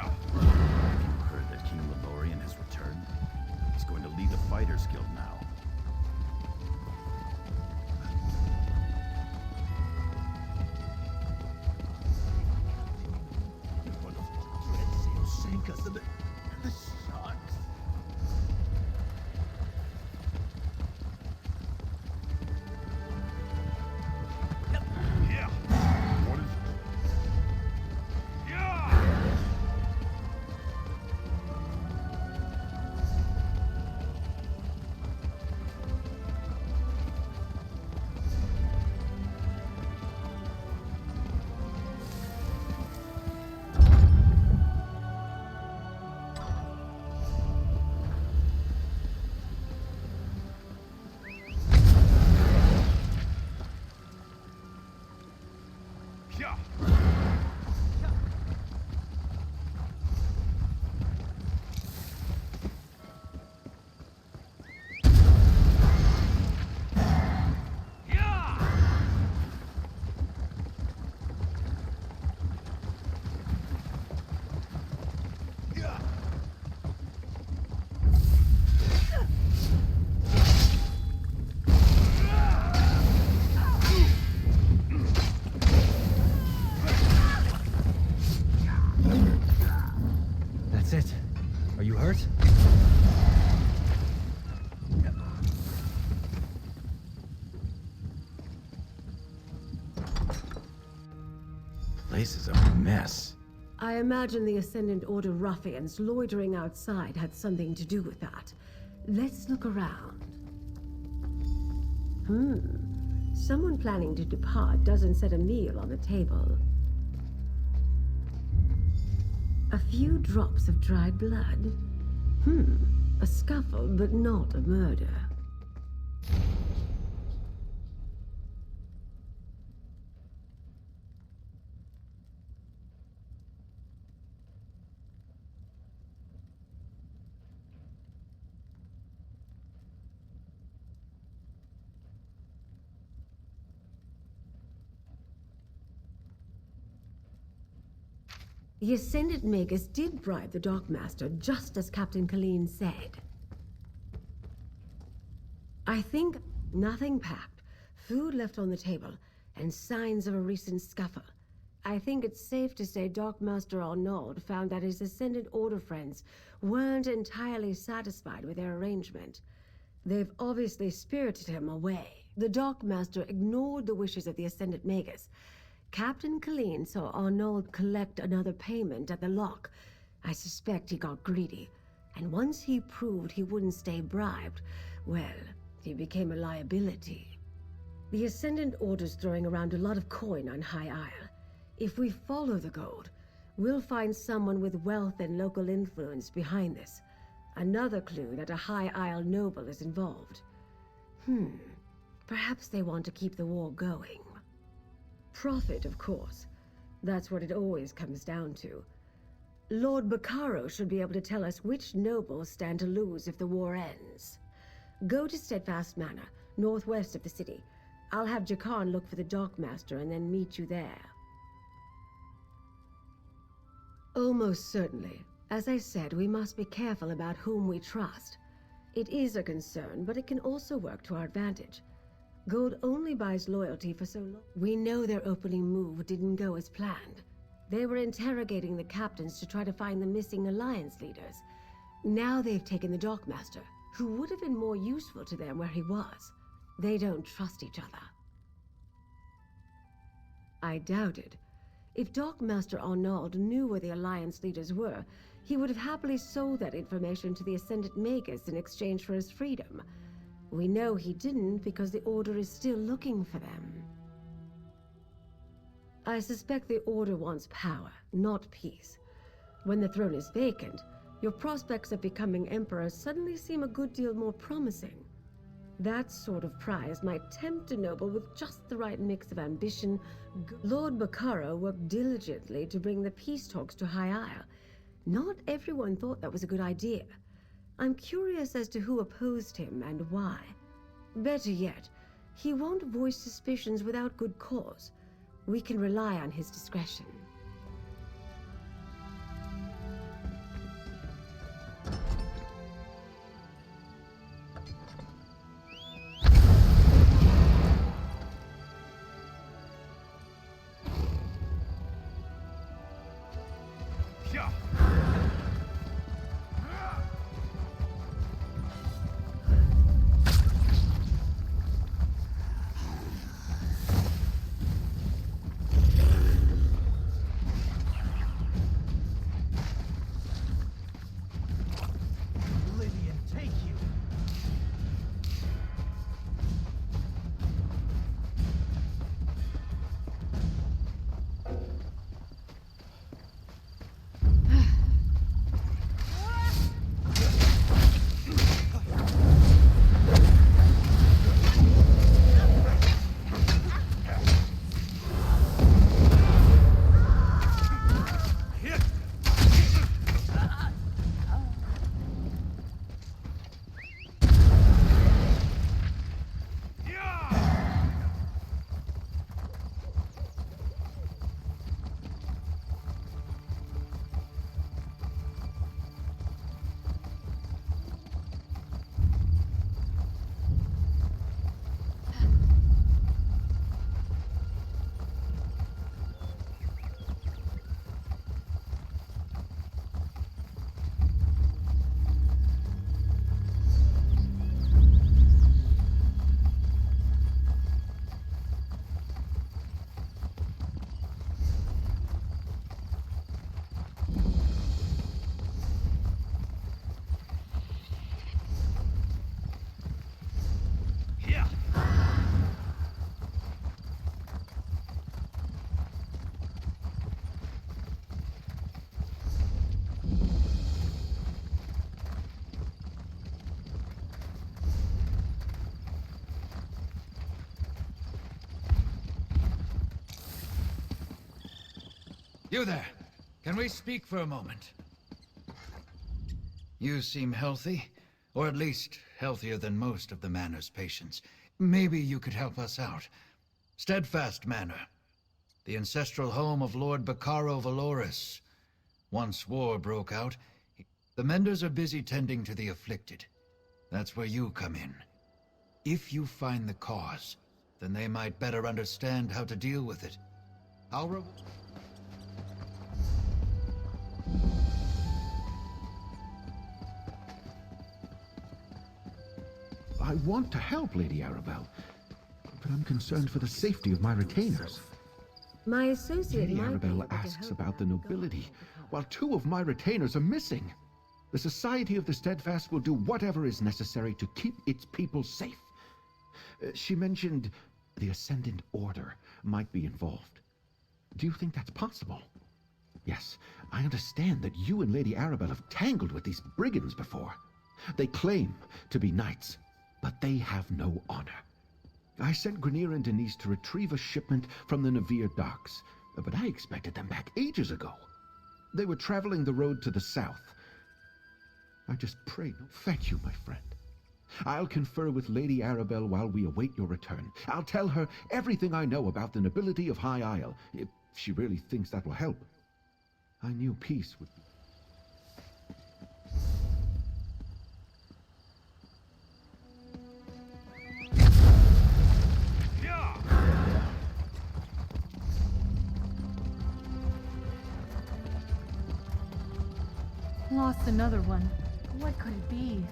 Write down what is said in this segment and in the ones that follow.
Have you heard that King Lalorian has returned? He's going to lead the Fighters Guild now. Sank us and the sharks. Yeah. What is it? Yeah. Place is a mess. I imagine the Ascendant Order ruffians loitering outside had something to do with that. Let's look around. Someone planning to depart doesn't set a meal on the table. A few drops of dried blood. A scuffle, but not a murder. The Ascendant Magus did bribe the Dockmaster, just as Captain Colleen said. I think nothing packed, food left on the table, and signs of a recent scuffle. I think it's safe to say Dockmaster Arnaud found that his Ascendant Order friends weren't entirely satisfied with their arrangement. They've obviously spirited him away. The Dockmaster ignored the wishes of the Ascendant Magus. Captain Colleen saw Arnaud collect another payment at the lock. I suspect he got greedy, and once he proved he wouldn't stay bribed, well, he became a liability. The Ascendant Order's throwing around a lot of coin on High Isle. If we follow the gold, we'll find someone with wealth and local influence behind this. Another clue that a High Isle noble is involved. Perhaps they want to keep the war going. Profit, of course. That's what it always comes down to. Lord Baccaro should be able to tell us which nobles stand to lose if the war ends. Go to Steadfast Manor, northwest of the city. I'll have Jakarn look for the Dockmaster and then meet you there. Almost certainly. As I said, we must be careful about whom we trust. It is a concern, but it can also work to our advantage. Gold only buys loyalty for so long. We know their opening move didn't go as planned. They were interrogating the captains to try to find the missing alliance leaders. Now they've taken the Dockmaster, who would have been more useful to them where he was. They don't trust each other. I doubt it. If Dockmaster Arnaud knew where the alliance leaders were, he would have happily sold that information to the Ascendant Magus in exchange for his freedom. We know he didn't because the Order is still looking for them. I suspect the Order wants power, not peace. When the throne is vacant, your prospects of becoming Emperor suddenly seem a good deal more promising. That sort of prize might tempt a noble with just the right mix of ambition. Lord Baccaro worked diligently to bring the peace talks to High Isle. Not everyone thought that was a good idea. I'm curious as to who opposed him and why. Better yet, he won't voice suspicions without good cause. We can rely on his discretion. You there. Can we speak for a moment? You seem healthy, or at least healthier than most of the Manor's patients. Maybe you could help us out. Steadfast Manor, the ancestral home of Lord Baccaro Valoris. Once war broke out, the Menders are busy tending to the afflicted. That's where you come in. If you find the cause, then they might better understand how to deal with it. I want to help, Lady Arabelle, but I'm concerned for the safety of my retainers. My associate Lady might be able Arabelle to asks help about the you. nobility, while 2 of my retainers are missing. The Society of the Steadfast will do whatever is necessary to keep its people safe. She mentioned the Ascendant Order might be involved. Do you think that's possible? Yes, I understand that you and Lady Arabelle have tangled with these brigands before. They claim to be knights, but they have no honor. I sent Grenier and Denise to retrieve a shipment from the Navir docks, but I expected them back ages ago. They were traveling the road to the south. I just pray no. Thank you, my friend. I'll confer with Lady Arabelle while we await your return. I'll tell her everything I know about the nobility of High Isle, if she really thinks that will help. I knew peace would be... Lost another one. What could it be?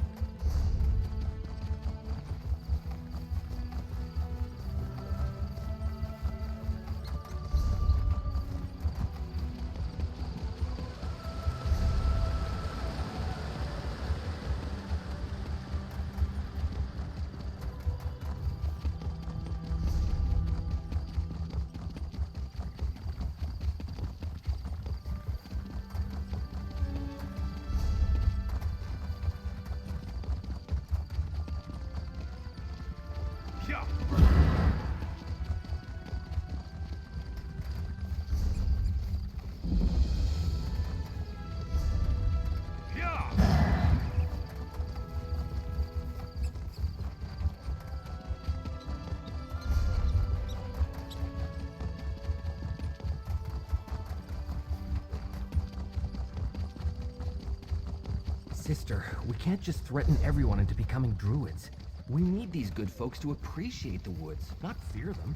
Sister, we can't just threaten everyone into becoming druids. We need these good folks to appreciate the woods, not fear them.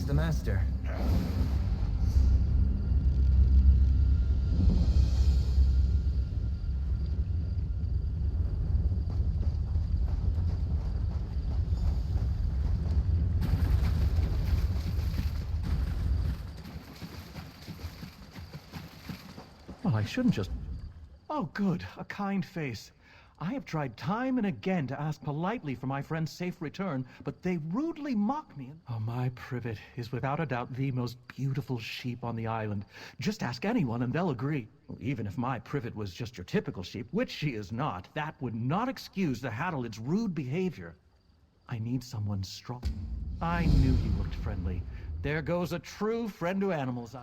He's the master. Well, I shouldn't just... Oh, good. A kind face. I have tried time and again to ask politely for my friend's safe return, but they rudely mock me. Oh, my privet is without a doubt the most beautiful sheep on the island. Just ask anyone and they'll agree. Even if my privet was just your typical sheep, which she is not, that would not excuse the Hadalid's rude behavior. I need someone strong. I knew you looked friendly. There goes a true friend to animals.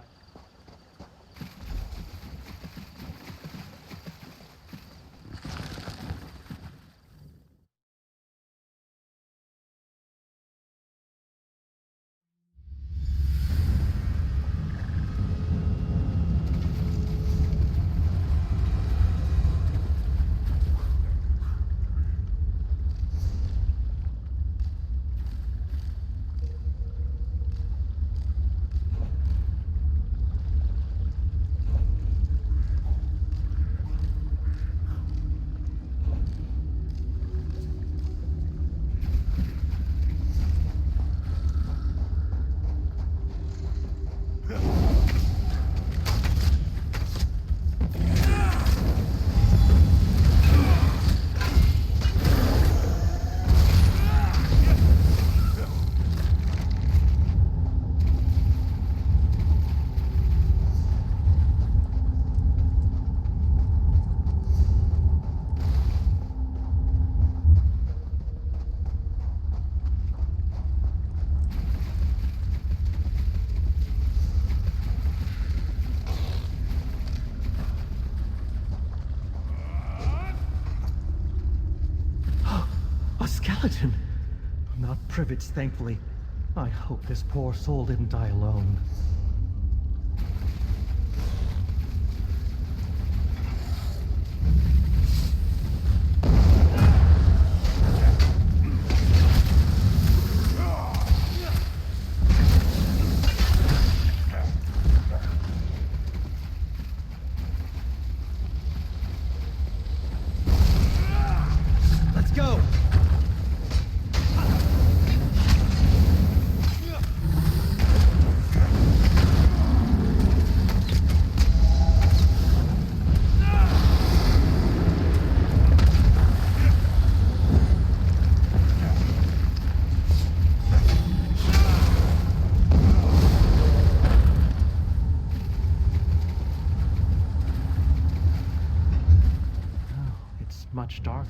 Skeleton. Not privets, thankfully. I hope this poor soul didn't die alone. Let's go! Much darker.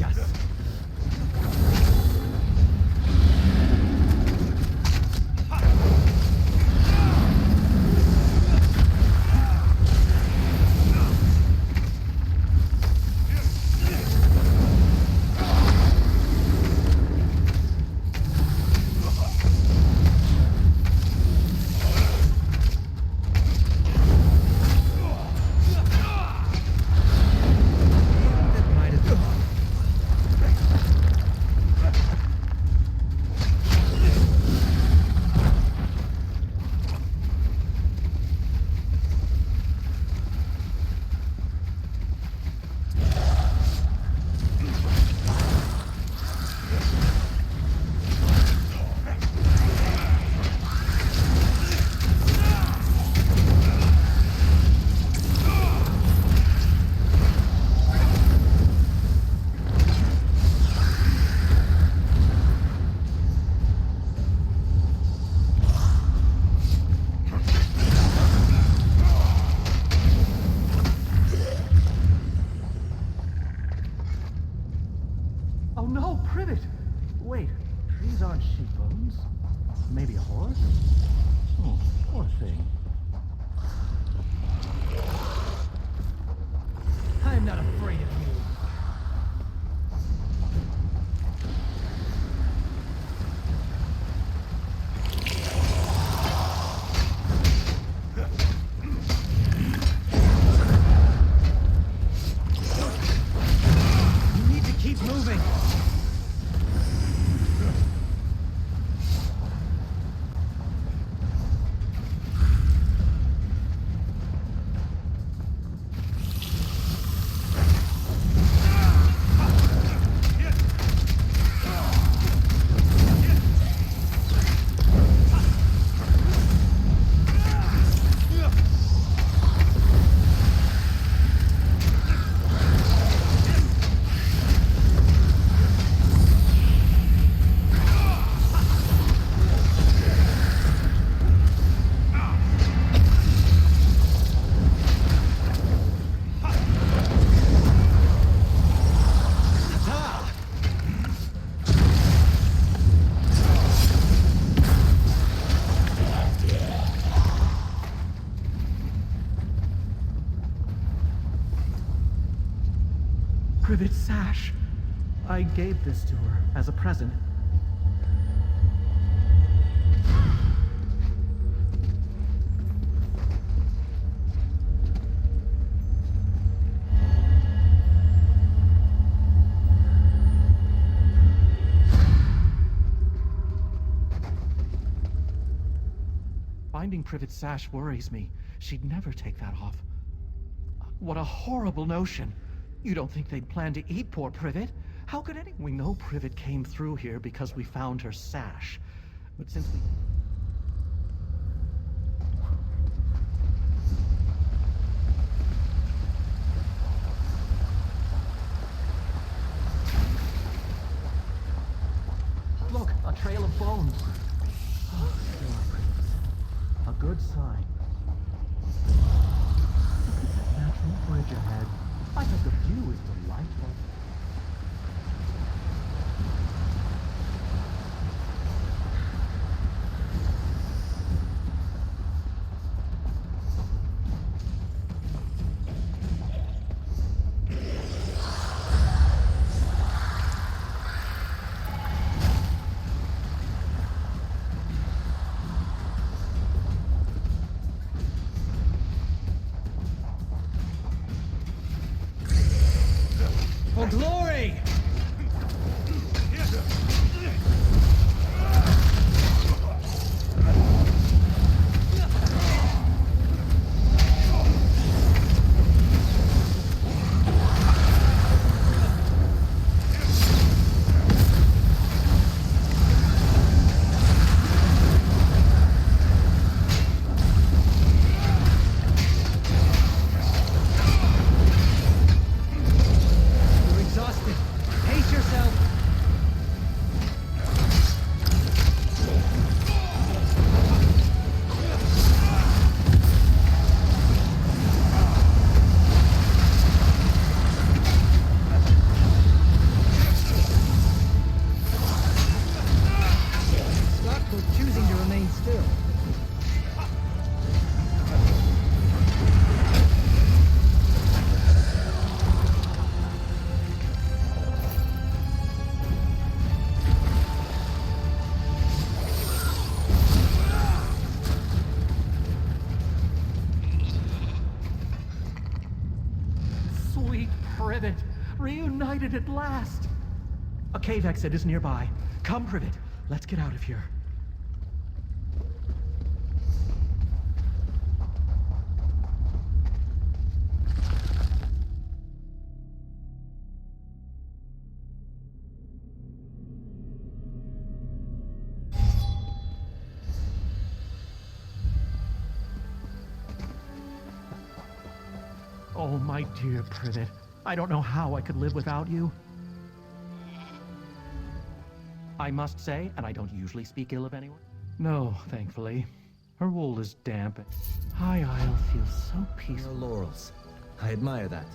Yes. Oh no, Privet! Wait, these aren't sheep bones. Maybe a horse? Oh, poor thing. I'm not afraid of you. You need to keep moving. Privet's sash. I gave this to her as a present. Finding Privet's sash worries me. She'd never take that off. What a horrible notion. You don't think they'd plan to eat poor Privet? How could any... We know Privet came through here because we found her sash. But since we... Look, a trail of bones. A good sign. Look at that natural bridge ahead. I think the view is delightful. For glory! Privet! Reunited at last! A cave exit is nearby. Come, Privet. Let's get out of here. Oh, my dear Privet. I don't know how I could live without you. I must say, and I don't usually speak ill of anyone. No, thankfully. Her wool is damp. High Isle feels so peaceful. No laurels. I admire that.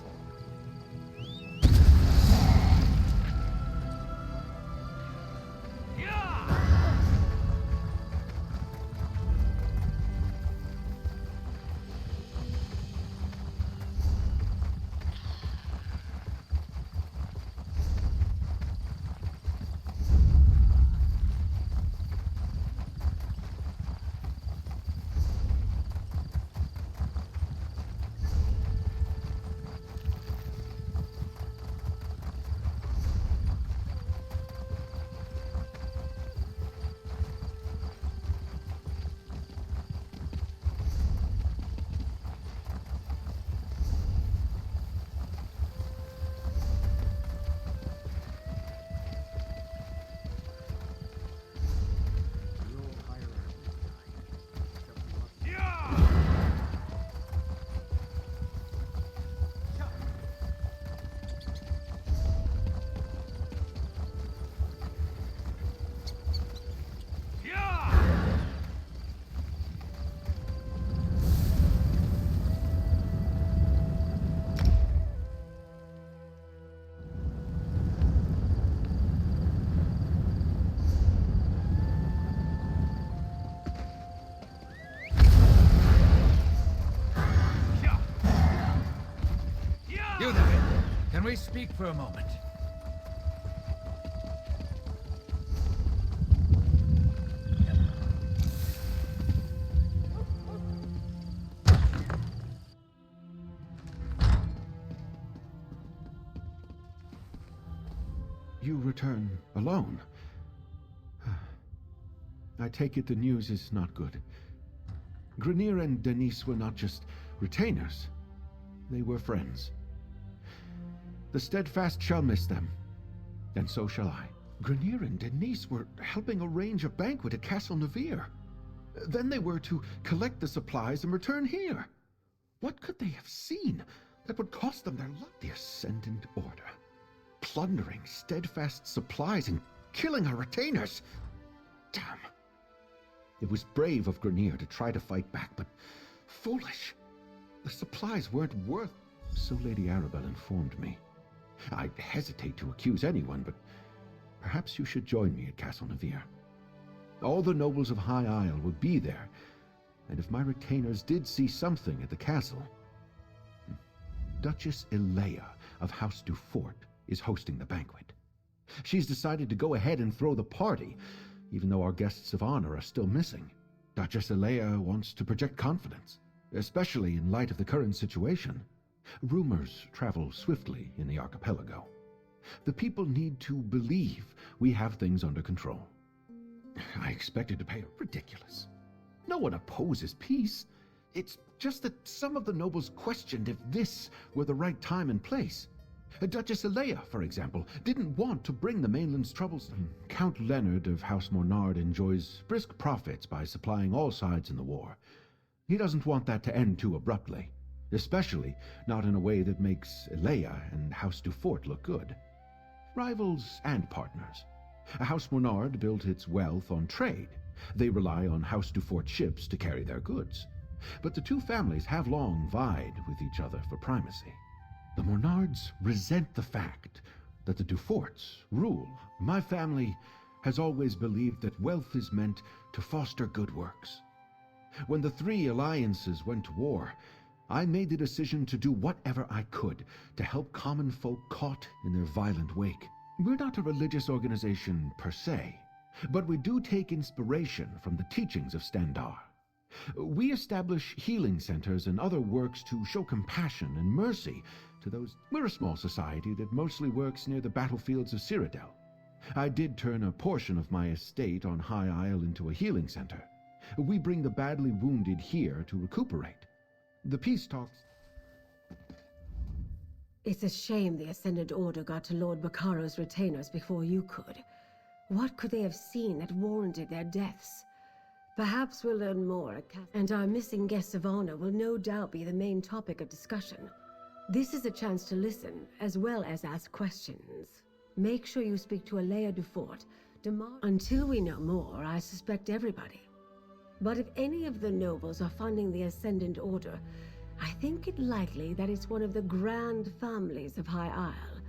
You there, can we speak for a moment? You return alone. I take it the news is not good. Grenier and Denise were not just retainers. They were friends. The Steadfast shall miss them, and so shall I. Grenier and Denise were helping arrange a banquet at Castle Nevere. Then they were to collect the supplies and return here. What could they have seen that would cost them their life? The Ascendant Order, plundering Steadfast supplies and killing our retainers. Damn. It was brave of Grenier to try to fight back, but foolish. The supplies weren't worth... So Lady Arabelle informed me. I hesitate to accuse anyone, but perhaps you should join me at Castle Nevere. All the nobles of High Isle would be there, and if my retainers did see something at the castle... Duchess Elea of House Dufort is hosting the banquet. She's decided to go ahead and throw the party, even though our guests of honor are still missing. Duchess Elea wants to project confidence, especially in light of the current situation. Rumors travel swiftly in the archipelago. The people need to believe we have things under control. I expected to pay ridiculous. No one opposes peace. It's just that some of the nobles questioned if this were the right time and place. Duchess Elea, for example, didn't want to bring the mainland's troubles. Count Leonard of House Mornard enjoys brisk profits by supplying all sides in the war. He doesn't want that to end too abruptly. Especially not in a way that makes Elea and House Dufort look good. Rivals and partners. House Mornard built its wealth on trade. They rely on House Dufort ships to carry their goods. But the two families have long vied with each other for primacy. The Mornards resent the fact that the Duforts rule. My family has always believed that wealth is meant to foster good works. When the three alliances went to war, I made the decision to do whatever I could to help common folk caught in their violent wake. We're not a religious organization per se, but we do take inspiration from the teachings of Standar. We establish healing centers and other works to show compassion and mercy to those. We're a small society that mostly works near the battlefields of Cyrodiil. I did turn a portion of my estate on High Isle into a healing center. We bring the badly wounded here to recuperate. The peace talks... It's a shame the Ascendant Order got to Lord Baccaro's retainers before you could. What could they have seen that warranted their deaths? Perhaps we'll learn more at and our missing guests of honor will no doubt be the main topic of discussion. This is a chance to listen, as well as ask questions. Make sure you speak to Alea Dufort. Until we know more, I suspect everybody. But if any of the nobles are funding the Ascendant Order, I think it likely that it's one of the grand families of High Isle.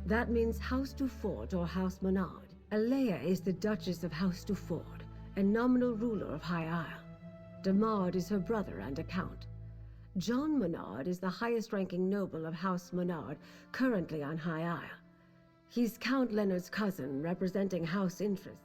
That means House Dufort or House Menard. Alea is the Duchess of House Dufort, and nominal ruler of High Isle. Demard is her brother and a count. John Menard is the highest-ranking noble of House Menard, currently on High Isle. He's Count Leonard's cousin, representing house interests.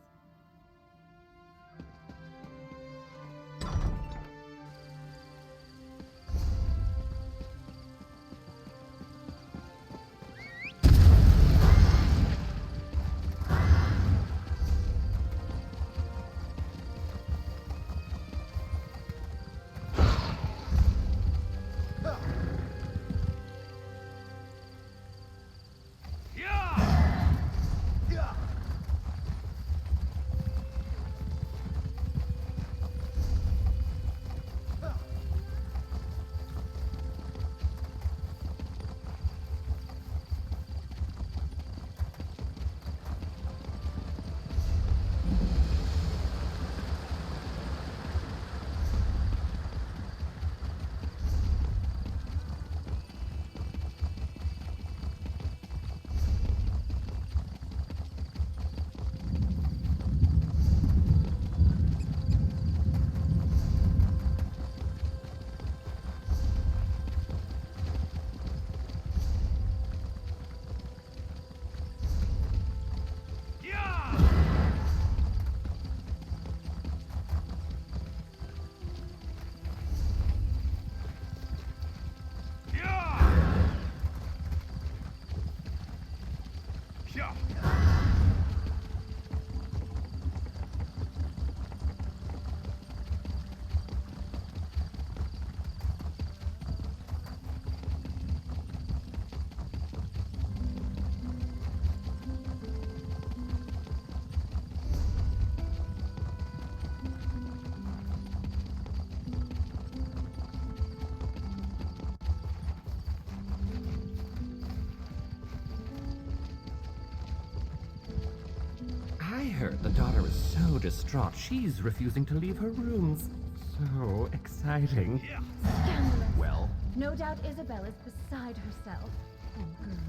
I heard the daughter is so distraught she's refusing to leave her rooms. So exciting. Scandalous. Well, No doubt Isabella's beside herself. Oh, girls.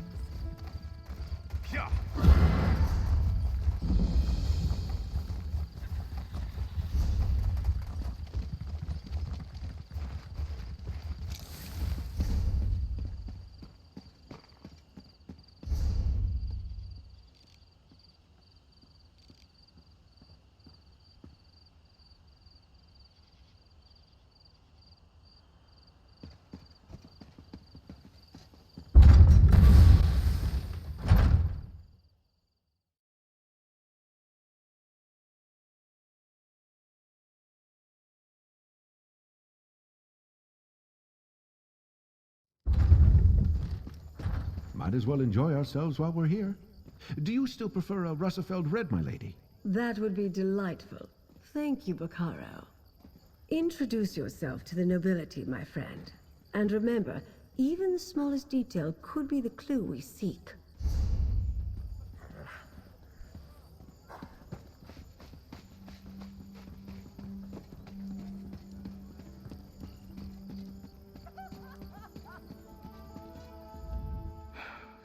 Might as well enjoy ourselves while we're here. Do you still prefer a Russafeld Red, my lady? That would be delightful. Thank you, Baccaro. Introduce yourself to the nobility, my friend. And remember, even the smallest detail could be the clue we seek.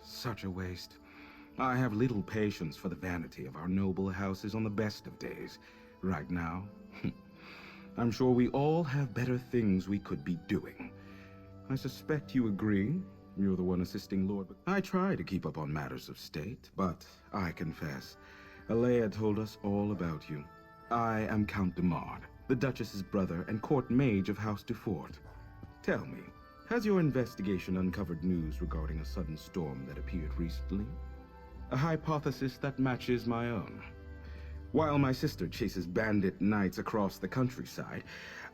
Such a waste. I have little patience for the vanity of our noble houses on the best of days. Right now, I'm sure we all have better things we could be doing. I suspect you agree. You're the one assisting Lord. I try to keep up on matters of state, but I confess, Alea told us all about you. I am Count Demard, the Duchess's brother and court mage of House Dufort. Tell me, has your investigation uncovered news regarding a sudden storm that appeared recently? A hypothesis that matches my own. While my sister chases bandit knights across the countryside,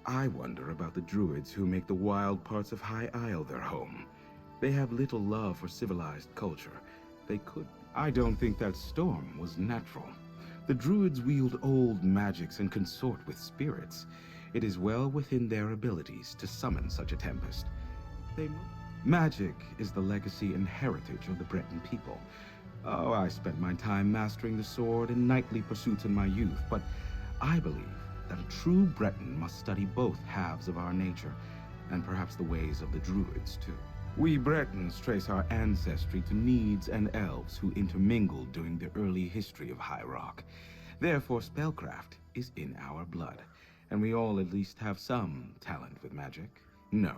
I wonder about the druids who make the wild parts of High Isle their home. They have little love for civilized culture. They could. I don't think that storm was natural. The druids wield old magics and consort with spirits. It is well within their abilities to summon such a tempest. Magic is the legacy and heritage of the Breton people. Oh, I spent my time mastering the sword and knightly pursuits in my youth, but I believe that a true Breton must study both halves of our nature, and perhaps the ways of the druids, too. We Bretons trace our ancestry to Needs and elves who intermingled during the early history of High Rock. Therefore, spellcraft is in our blood, and we all at least have some talent with magic. No,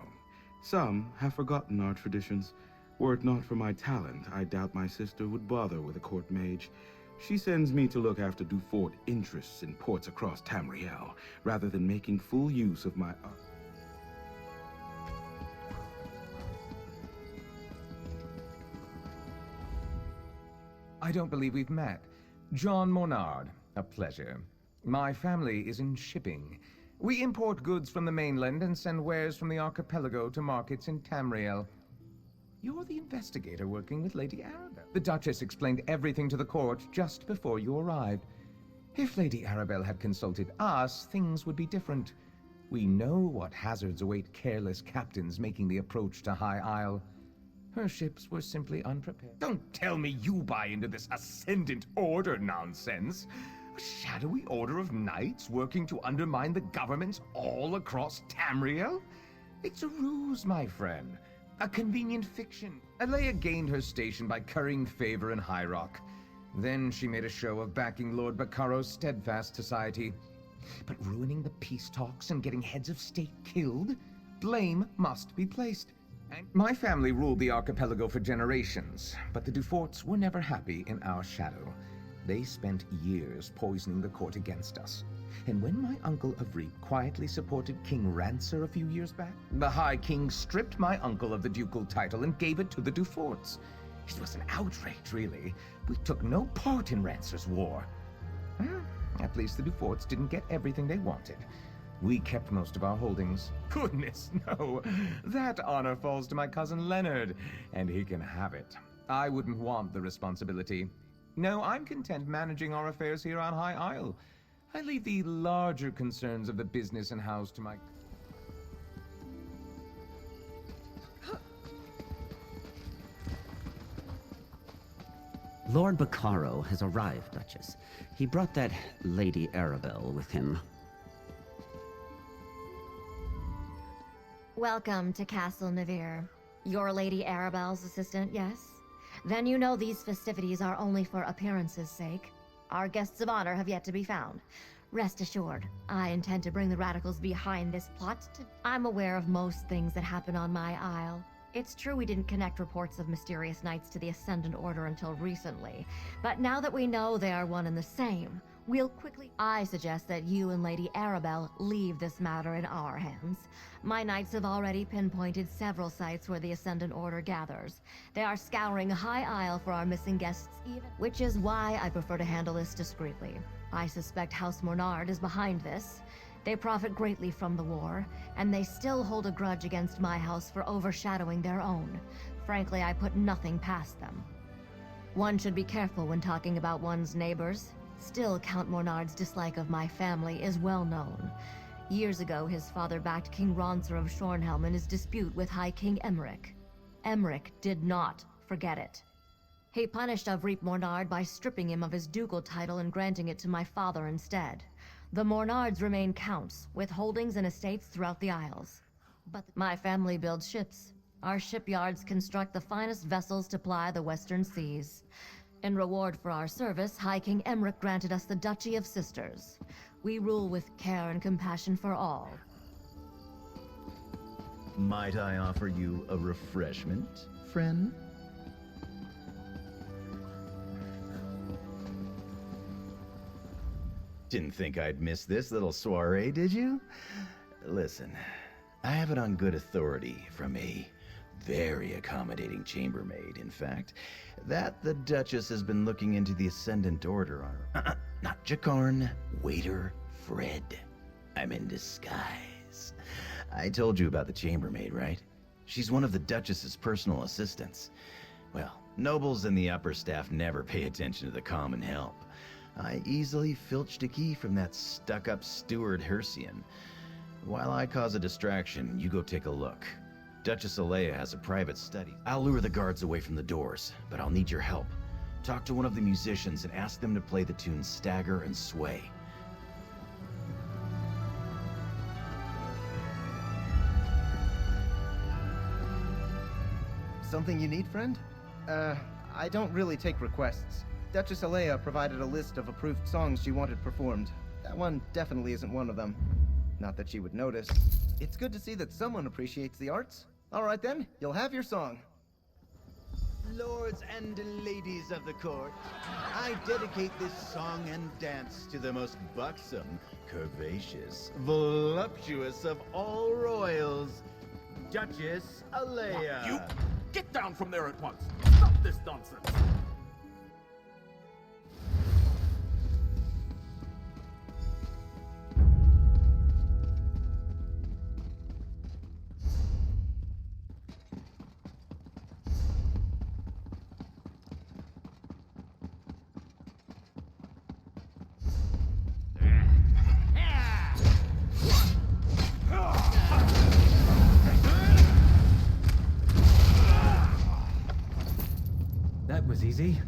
some have forgotten our traditions. Were it not for my talent, I doubt my sister would bother with a court mage. She sends me to look after Dufort interests in ports across Tamriel, rather than making full use of my art. I don't believe we've met. John Monard, a pleasure. My family is in shipping. We import goods from the mainland and send wares from the archipelago to markets in Tamriel. You're the investigator working with Lady Arabelle. The Duchess explained everything to the court just before you arrived. If Lady Arabelle had consulted us, things would be different. We know what hazards await careless captains making the approach to High Isle. Her ships were simply unprepared. Don't tell me you buy into this Ascendant Order nonsense. A shadowy order of knights working to undermine the governments all across Tamriel? It's a ruse, my friend. A convenient fiction. Alea gained her station by currying favor in High Rock. Then she made a show of backing Lord Baccaro's steadfast society. But ruining the peace talks and getting heads of state killed? Blame must be placed. And my family ruled the archipelago for generations, but the Duforts were never happy in our shadow. They spent years poisoning the court against us. And when my uncle Avric quietly supported King Rancer a few years back, the High King stripped my uncle of the ducal title and gave it to the Duforts. It was an outrage, really. We took no part in Rancer's war. At least the Duforts didn't get everything they wanted. We kept most of our holdings. Goodness, no. That honor falls to my cousin Leonard, and he can have it. I wouldn't want the responsibility. No, I'm content managing our affairs here on High Isle. I leave the larger concerns of the business and house to my... Lord Baccaro has arrived, Duchess. He brought that Lady Arabelle with him. Welcome to Castle Navir. You're Lady Arabelle's assistant, yes? Then you know these festivities are only for appearances' sake. Our guests of honor have yet to be found. Rest assured, I intend to bring the radicals behind this plot to... I'm aware of most things that happen on my isle. It's true we didn't connect reports of mysterious knights to the Ascendant Order until recently, but now that we know they are one and the same, we'll quickly... I suggest that you and Lady Arabelle leave this matter in our hands. My knights have already pinpointed several sites where the Ascendant Order gathers. They are scouring High Isle for our missing guests even, which is why I prefer to handle this discreetly. I suspect House Mornard is behind this. They profit greatly from the war, and they still hold a grudge against my house for overshadowing their own. Frankly, I put nothing past them. One should be careful when talking about one's neighbors. Still, Count Mornard's dislike of my family is well known. Years ago, his father backed King Roncer of Shornhelm in his dispute with High King Emmerich. Emmerich did not forget it. He punished Avric Mornard by stripping him of his ducal title and granting it to my father instead. The Mornards remain counts, with holdings and estates throughout the Isles. But my family builds ships. Our shipyards construct the finest vessels to ply the western seas. In reward for our service, High King Emmerich granted us the Duchy of Sisters. We rule with care and compassion for all. Might I offer you a refreshment, friend? Didn't think I'd miss this little soiree, did you? Listen, I have it on good authority from a very accommodating chambermaid, in fact, that the Duchess has been looking into the Ascendant Order on her. Not Jakarn, waiter Fred. I'm in disguise. I told you about the chambermaid, right? She's one of the Duchess's personal assistants. Well, nobles and the upper staff never pay attention to the common help. I easily filched a key from that stuck-up steward Hercian. While I cause a distraction, you go take a look. Duchess Alea has a private study. I'll lure the guards away from the doors, but I'll need your help. Talk to one of the musicians and ask them to play the tunes Stagger and Sway. Something you need, friend? I don't really take requests. Duchess Alea provided a list of approved songs she wanted performed. That one definitely isn't one of them. Not that she would notice. It's good to see that someone appreciates the arts. All right then, you'll have your song. Lords and ladies of the court, I dedicate this song and dance to the most buxom, curvaceous, voluptuous of all royals, Duchess Alea. You get down from there at once. Stop this nonsense. That was easy.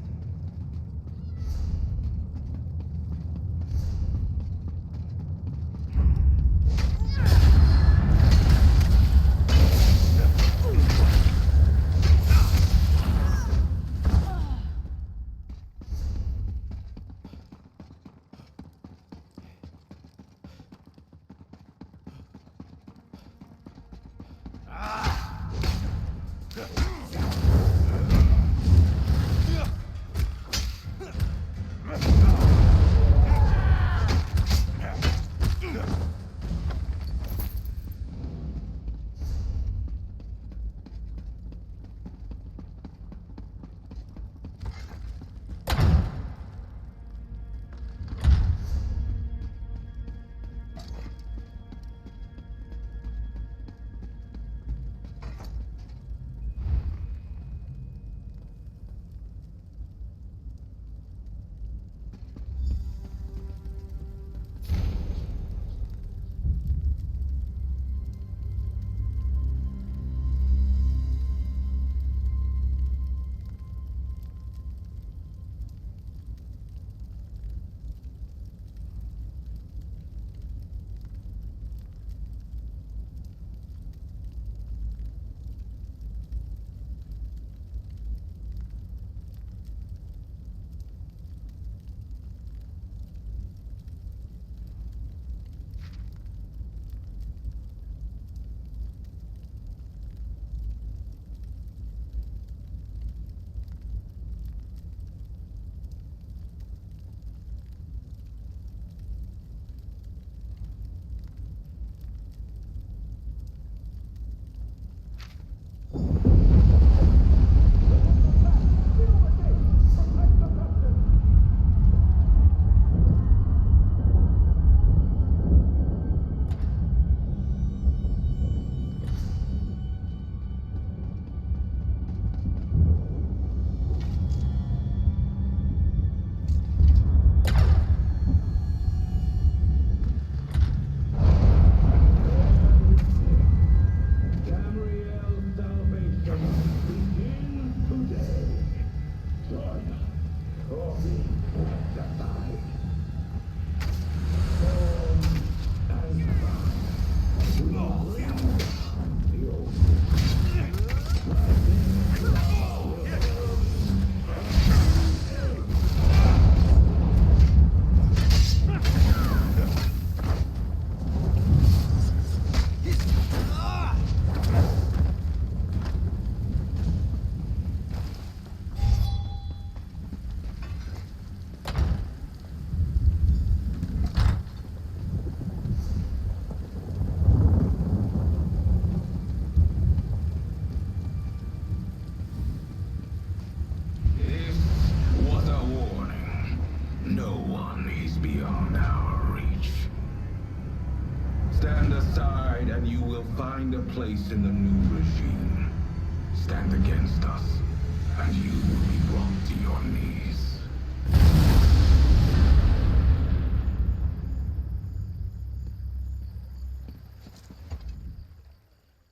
place beyond our reach. Stand aside and you will find a place in the new regime. Stand against us, and you will be brought to your knees.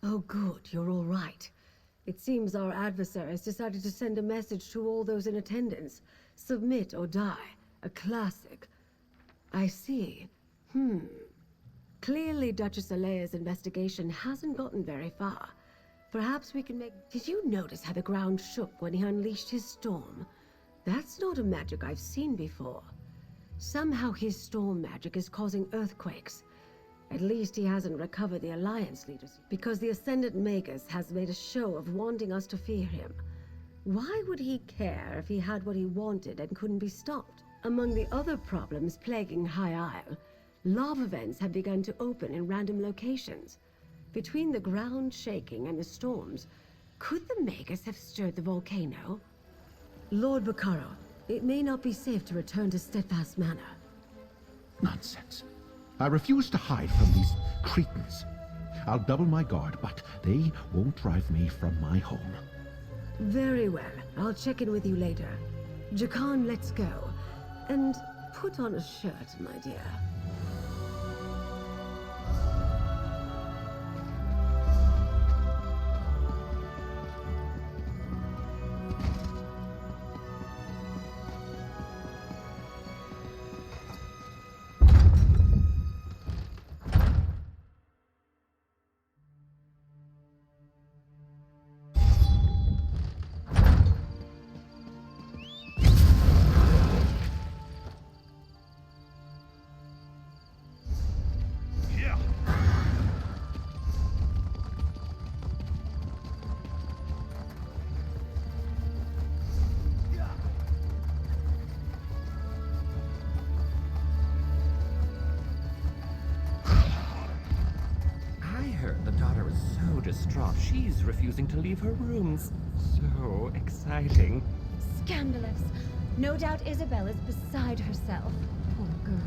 Oh, good, you're all right. It seems our adversaries decided to send a message to all those in attendance. Submit or die. A classic. I see. Clearly Duchess Alea's investigation hasn't gotten very far. Perhaps we can make... Did you notice how the ground shook when he unleashed his storm? That's not a magic I've seen before. Somehow his storm magic is causing earthquakes. At least he hasn't recovered the Alliance leaders, because the Ascendant Magus has made a show of wanting us to fear him. Why would he care if he had what he wanted and couldn't be stopped? Among the other problems plaguing High Isle, lava vents have begun to open in random locations. Between the ground shaking and the storms, could the Magus have stirred the volcano? Lord Baccaro, it may not be safe to return to Steadfast Manor. Nonsense. I refuse to hide from these cretins. I'll double my guard, but they won't drive me from my home. Very well. I'll check in with you later. Jakan, let's go. And put on a shirt, my dear. Distraught. She's refusing to leave her rooms. So exciting. Scandalous. No doubt Isabel is beside herself. Poor girls.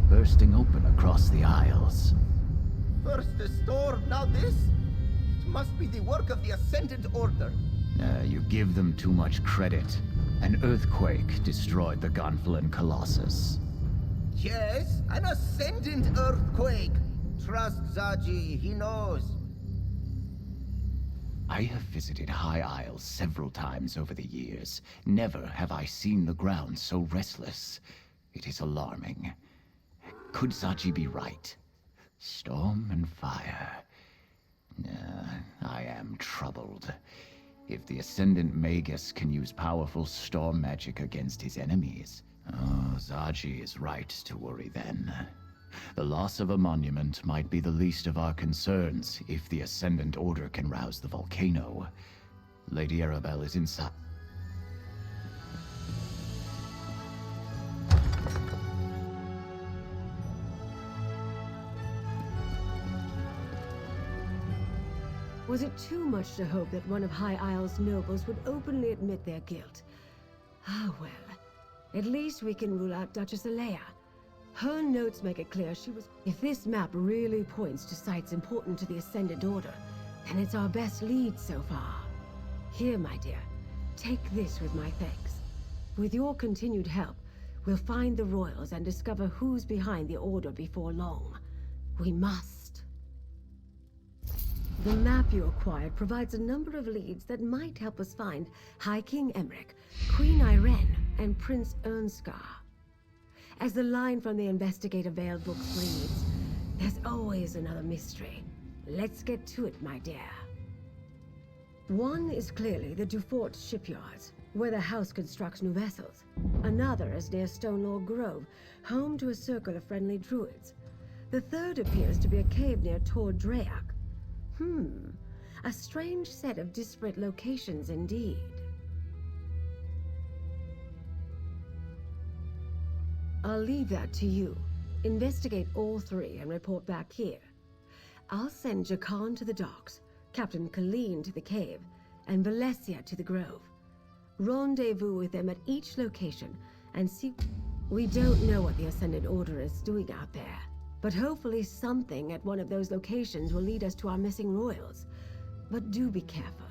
Bursting open across the Isles. First the storm, now this? It must be the work of the Ascendant Order. You give them too much credit. An earthquake destroyed the Gonfalon Colossus. Yes, an Ascendant earthquake. Trust Zaji, he knows. I have visited High Isle several times over the years. Never have I seen the ground so restless. It is alarming. Could Zaji be right? Storm and fire. I am troubled. If the Ascendant Magus can use powerful storm magic against his enemies, Zaji is right to worry then. The loss of a monument might be the least of our concerns if the Ascendant Order can rouse the volcano. Lady Arabelle is inside. Was it too much to hope that one of High Isle's nobles would openly admit their guilt? Ah, well. At least we can rule out Duchess Alea. Her notes make it clear she was... If this map really points to sites important to the Ascendant Order, then it's our best lead so far. Here, my dear, take this with my thanks. With your continued help, we'll find the royals and discover who's behind the Order before long. We must. The map you acquired provides a number of leads that might help us find High King Emmerich, Queen Irene, and Prince Ernskar. As the line from the Investigator Veil books reads, there's always another mystery. Let's get to it, my dear. One is clearly the Dufort shipyards, where the house constructs new vessels. Another is near Stonelaw Grove, home to a circle of friendly druids. The third appears to be a cave near Tor Draeak. A strange set of disparate locations indeed. I'll leave that to you. Investigate all three and report back here. I'll send Jakan to the docks, Captain Colleen to the cave, and Valencia to the grove. Rendezvous with them at each location and see... We don't know what the Ascendant Order is doing out there, but hopefully something at one of those locations will lead us to our missing royals. But do be careful.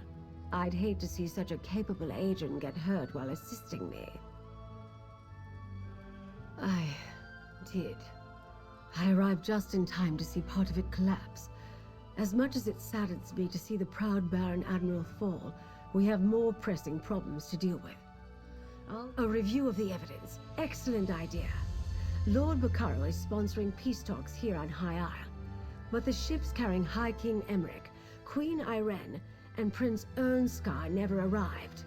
I'd hate to see such a capable agent get hurt while assisting me. I did. I arrived just in time to see part of it collapse. As much as it saddens me to see the proud Baron Admiral fall, we have more pressing problems to deal with. A review of the evidence. Excellent idea. Lord Bacaro is sponsoring peace talks here on High Isle, but the ships carrying High King Emmerich, Queen Irene, and Prince Ernskar never arrived.